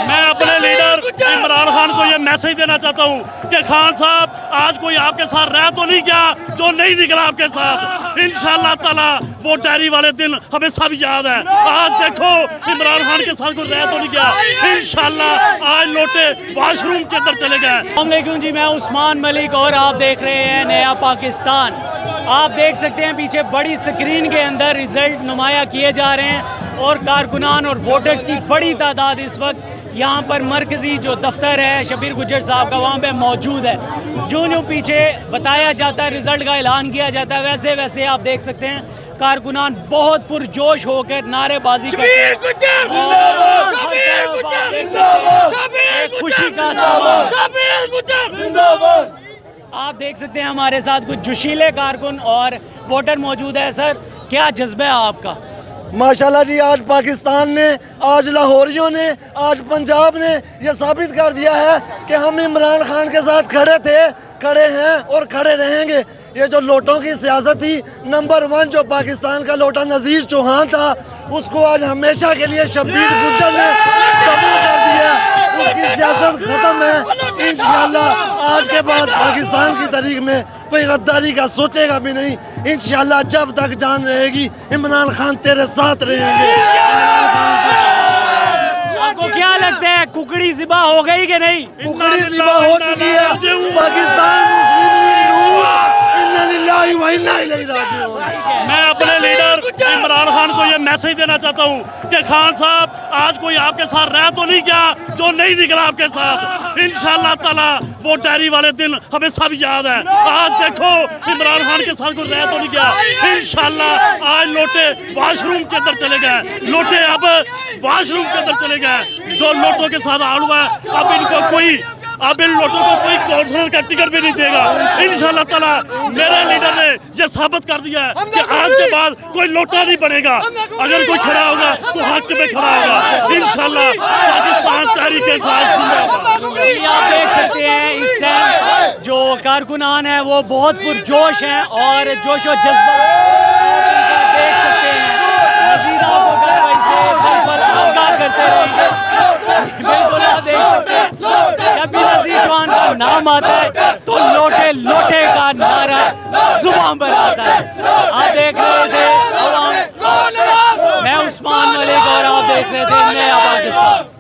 میں اپنے لیڈر عمران خان کو یہ میسج دینا چاہتا ہوں کہ خان صاحب آج کوئی آپ کے ساتھ رہ تو نہیں گیا جو نہیں نکلا آپ کے ساتھ. انشاءاللہ تعالی وہ ڈائری والے دن ہمیں سب یاد ہے. آج دیکھو عمران خان کے ساتھ کوئی رہ تو نہیں گیا. انشاءاللہ آج لوٹے واش روم کے اندر چلے گئے. السلام علیکم جی، میں عثمان ملک اور آپ دیکھ رہے ہیں نیا پاکستان. آپ دیکھ سکتے ہیں پیچھے بڑی سکرین کے اندر ریزلٹ نمایاں کیے جا رہے ہیں اور کارکنان اور ووٹرز کی بڑی تعداد اس وقت یہاں پر مرکزی جو دفتر ہے شبیر گجر صاحب کا وہاں پہ موجود ہے. جو پیچھے بتایا جاتا ہے رزلٹ کا اعلان کیا جاتا ہے ویسے ویسے آپ دیکھ سکتے ہیں کارکنان بہت پرجوش ہو کر نعرے بازی کرتے ہیں. خوشی کا آپ دیکھ سکتے ہیں ہمارے ساتھ کچھ جوشیلے کارکن اور ووٹر موجود ہے. سر کیا جذبہ ہے آپ کا؟ ماشاءاللہ جی، آج پاکستان نے، آج لاہوریوں نے، آج پنجاب نے یہ ثابت کر دیا ہے کہ ہم عمران خان کے ساتھ کھڑے تھے، کھڑے ہیں اور کھڑے رہیں گے. یہ جو لوٹوں کی سیاست تھی، نمبر 1 جو پاکستان کا لوٹا نذیر چوہان تھا، اس کو آج ہمیشہ کے لیے شبیر گجر نے دبا کر دیا. اس کی سیاست ختم ہے. انشاءاللہ آج کے بعد پاکستان کی تاریخ میں کوئی غداری کا سوچے گا بھی نہیں. انشاءاللہ جب تک جان رہے گی عمران خان تیرے ساتھ رہیں گے. آپ کو کیا لگتا ہے ککڑی ذبح ہو گئی کہ نہیں؟ ککڑی ذبح ہو چکی ہے. پاکستان مسلم لیگ نور انا للہ و انا الیہ راجعون. میں اپنے لیڈر عمران خان کو یہ میسج دینا چاہتا ہوں کہ خان صاحب آج کوئی آپ کے ساتھ رہ تو نہیں گیا جو نہیں نکلا آپ کے ساتھ. انشاءاللہ تعالی وہ ڈائری والے دن ہمیں سب یاد ہے. آج دیکھو عمران خان کے ساتھ کوئی رہ تو نہیں گیا. انشاءاللہ آج لوٹے واش روم کے اندر چلے گئے. لوٹے اب واش روم کے اندر چلے گئے. جو لوٹوں کے ساتھ آڑ ہوا ہے اب ان لوٹوں کو کوئی کونسلر کا ٹکٹ بھی نہیں دے گا. انشاءاللہ تعالی میرے لیڈر نے یہ ثابت کر دیا ہے کہ آج کے بعد کوئی لوٹا نہیں بنے گا. اگر کوئی کھڑا ہوگا تو حق میں کھڑا ہوگا. انشاءاللہ پاکستان تحریک انصاف زندہ باد. آپ دیکھ سکتے ہیں اس ٹائم جو کارکنان ہیں وہ بہت پرجوش ہیں اور جوش و جذبہ دیکھ سکتے ہیں. مزید آپ کو کارروائی سے بالکل آگاہ کرتے رہیں گے. بالکل آپ دیکھ سکتے ہیں جب بھی نذیر چوہان کا نام آتا ہے تو لوٹے لوٹے کا نعرہ زبان پر آتا ہے. آپ دیکھ رہے تھے عوام، میں عثمان ملک اور آپ دیکھ رہے تھے نیا پاکستان.